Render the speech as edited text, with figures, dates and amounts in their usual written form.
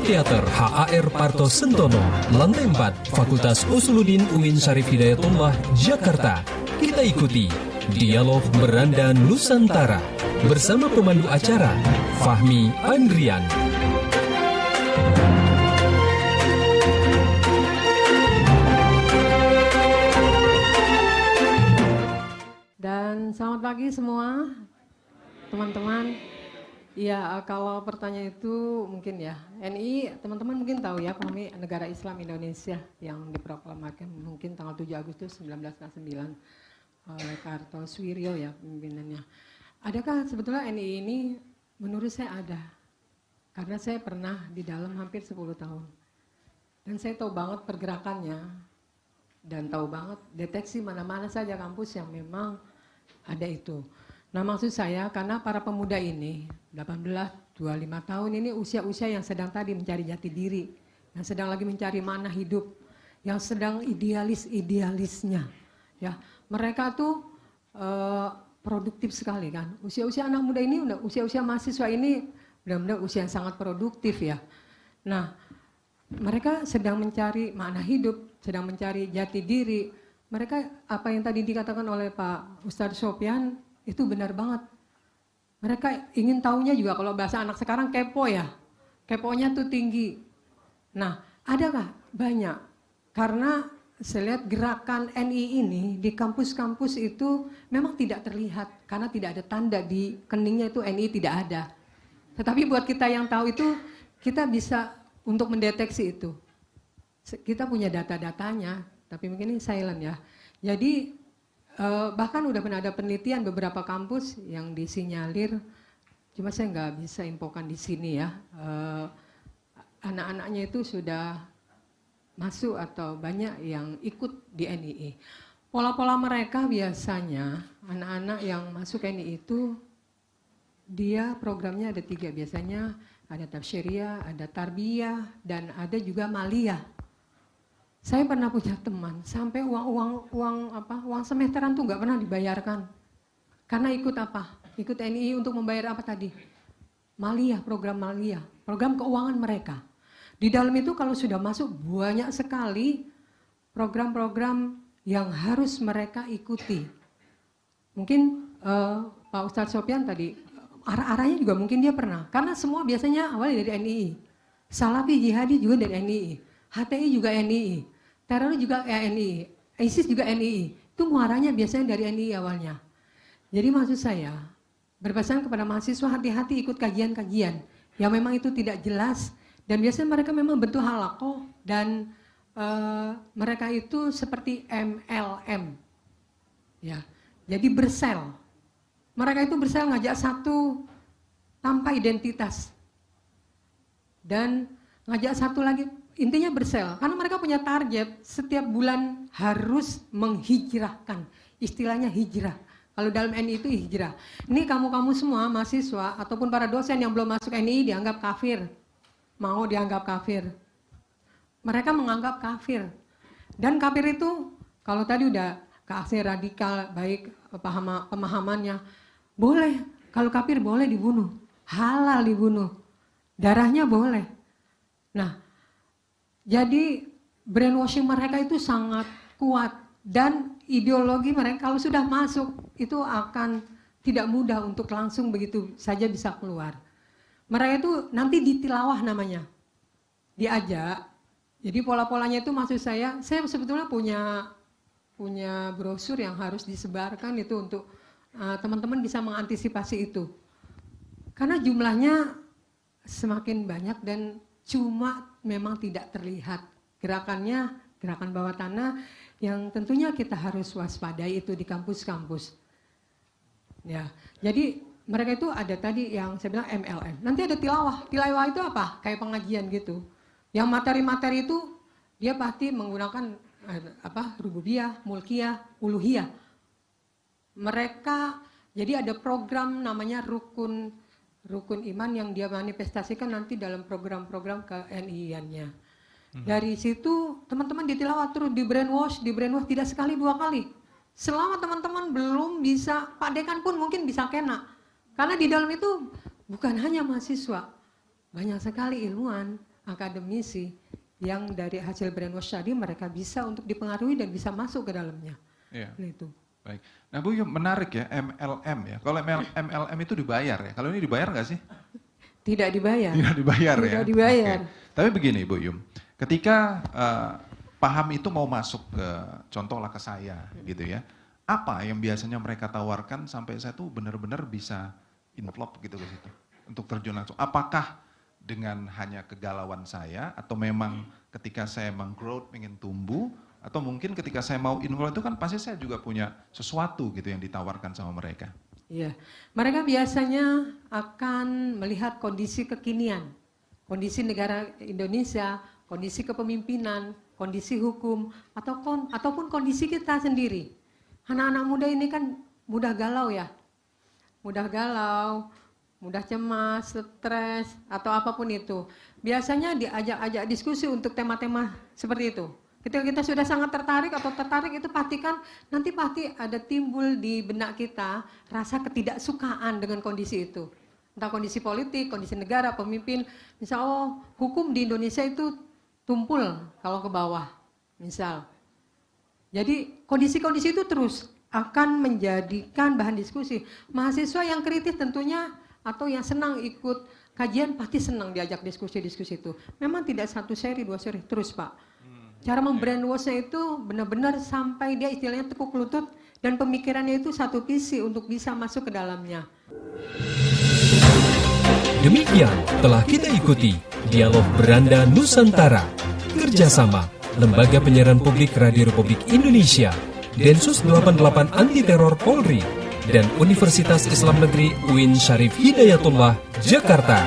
Teater HAR Parto Sentono, lantai 4, Fakultas Usuluddin UIN Syarif Hidayatullah, Jakarta. Kita ikuti Dialog Beranda Nusantara bersama pemandu acara Fahmi Andrian. Dan selamat pagi semua teman-teman. Ya, kalau pertanyaan itu mungkin ya, NI teman-teman mungkin tahu ya, kami negara Islam Indonesia yang diproklamirkan mungkin tanggal 7 Agustus 1949 oleh Kartosuwiryo ya pimpinannya. Adakah sebetulnya NI ini? Menurut saya ada, karena saya pernah di dalam hampir 10 tahun. Dan saya tahu banget pergerakannya, dan tahu banget deteksi mana-mana saja kampus yang memang ada itu. Nah maksud saya karena para pemuda ini 18-25 tahun ini usia-usia yang sedang tadi mencari jati diri, yang sedang lagi mencari mana hidup, yang sedang idealisnya, ya mereka tuh produktif sekali kan. Usia-usia anak muda ini, usia-usia mahasiswa ini benar-benar usia yang sangat produktif ya. Nah mereka sedang mencari makna hidup, sedang mencari jati diri. Mereka apa yang tadi dikatakan oleh Pak Ustadz Sopyan itu benar banget. Mereka ingin tahunya juga, kalau bahasa anak sekarang kepo ya. Keponya tuh tinggi. Nah, adakah? Banyak. Karena saya lihat gerakan NI ini di kampus-kampus itu memang tidak terlihat. Karena tidak ada tanda di keningnya itu NI tidak ada. Tetapi buat kita yang tahu itu, kita bisa untuk mendeteksi itu. Kita punya data-datanya, tapi mungkin ini silent ya. Jadi bahkan udah pernah ada penelitian beberapa kampus yang disinyalir, cuma saya nggak bisa infokan di sini ya, anak-anaknya itu sudah masuk atau banyak yang ikut di NII. Pola-pola mereka biasanya anak-anak yang masuk NII itu dia programnya ada 3, biasanya ada tafsyiriyah, ada tarbiyah, dan ada juga maliyah. Saya pernah punya teman sampai uang semesteran tuh nggak pernah dibayarkan. Karena ikut apa? Ikut NII untuk membayar apa tadi? Maliyah, program maliyah, program keuangan mereka. Di dalam itu kalau sudah masuk banyak sekali program-program yang harus mereka ikuti. Mungkin Pak Ustadz Sopyan tadi arah-arahnya juga mungkin dia pernah. Karena semua biasanya awalnya dari NII. Salafi jihadi juga dari NII. HTI juga NII. Teroris juga NII, ISIS juga NII, itu muaranya biasanya dari NII awalnya. Jadi maksud saya, berpesan kepada mahasiswa hati-hati ikut kajian-kajian yang memang itu tidak jelas, dan biasanya mereka memang bentuk halaqoh, dan mereka itu seperti MLM. Ya, jadi bersel. Mereka itu bersel ngajak satu tanpa identitas. Dan ngajak satu lagi, intinya bersel, karena mereka punya target setiap bulan harus menghijrahkan, istilahnya hijrah. Kalau dalam NI itu hijrah. Ini kamu-kamu semua mahasiswa ataupun para dosen yang belum masuk NI dianggap kafir, mau dianggap kafir. Mereka menganggap kafir. Dan kafir itu kalau tadi udah kafir radikal, baik pemahamannya, boleh, kalau kafir boleh dibunuh, halal dibunuh, darahnya boleh. Nah, jadi brainwashing mereka itu sangat kuat, dan ideologi mereka kalau sudah masuk itu akan tidak mudah untuk langsung begitu saja bisa keluar. Mereka itu nanti ditilawah namanya, diajak. Jadi pola-polanya itu maksud saya sebetulnya punya brosur yang harus disebarkan itu untuk teman-teman bisa mengantisipasi itu. Karena jumlahnya semakin banyak dan cuma memang tidak terlihat gerakannya, gerakan bawah tanah yang tentunya kita harus waspadai itu di kampus-kampus. Ya, jadi mereka itu ada tadi yang saya bilang MLM. Nanti ada tilawah. Tilawah itu apa? Kayak pengajian gitu. Yang materi-materi itu dia pasti menggunakan rububiyah, mulkiyah, uluhiyah. Mereka jadi ada program namanya rukun iman yang dia manifestasikan nanti dalam program-program ke-NI-annya. Dari situ teman-teman ditilawah terus, di brainwash tidak sekali 2 kali. Selama teman-teman belum bisa, Pak Dekan pun mungkin bisa kena. Karena di dalam itu bukan hanya mahasiswa, banyak sekali ilmuwan, akademisi yang dari hasil brainwash tadi mereka bisa untuk dipengaruhi dan bisa masuk ke dalamnya. Iya. Itu. Baik. Nah Bu Yum, menarik ya MLM ya. Kalau MLM itu dibayar ya. Kalau ini dibayar nggak sih? Tidak dibayar. Tidak dibayar ya. Tidak dibayar. Oke. Tapi begini Bu Yum, ketika paham itu mau masuk ke contohlah ke saya gitu ya. Apa yang biasanya mereka tawarkan sampai saya tuh benar-benar bisa inflop gitu ke situ untuk terjun langsung. Apakah dengan hanya kegalauan saya atau memang ketika saya meng-growth pengen tumbuh atau mungkin ketika saya mau inflop itu kan pasti saya juga punya sesuatu gitu yang ditawarkan sama mereka. Iya, mereka biasanya akan melihat kondisi kekinian, kondisi negara Indonesia, kondisi kepemimpinan, kondisi hukum, ataupun kondisi kita sendiri. Anak-anak muda ini kan mudah galau ya, mudah galau, mudah cemas, stres, atau apapun itu. Biasanya diajak-ajak diskusi untuk tema-tema seperti itu. Ketika kita sudah sangat tertarik itu pastikan nanti pasti ada timbul di benak kita rasa ketidaksukaan dengan kondisi itu. Entah kondisi politik, kondisi negara, pemimpin. Misal hukum di Indonesia itu tumpul kalau ke bawah, misal. Jadi kondisi-kondisi itu terus akan menjadikan bahan diskusi. Mahasiswa yang kritis tentunya atau yang senang ikut kajian pasti senang diajak diskusi-diskusi itu. Memang tidak 1 seri, 2 seri, terus Pak. Cara membrainwashnya itu benar-benar sampai dia istilahnya tekuk lutut dan pemikirannya itu satu visi untuk bisa masuk ke dalamnya. Demikian telah kita ikuti Dialog Beranda Nusantara, kerjasama Lembaga Penyiaran Publik Radio Republik Indonesia, Densus 88 Anti Teror Polri, dan Universitas Islam Negeri UIN Syarif Hidayatullah, Jakarta.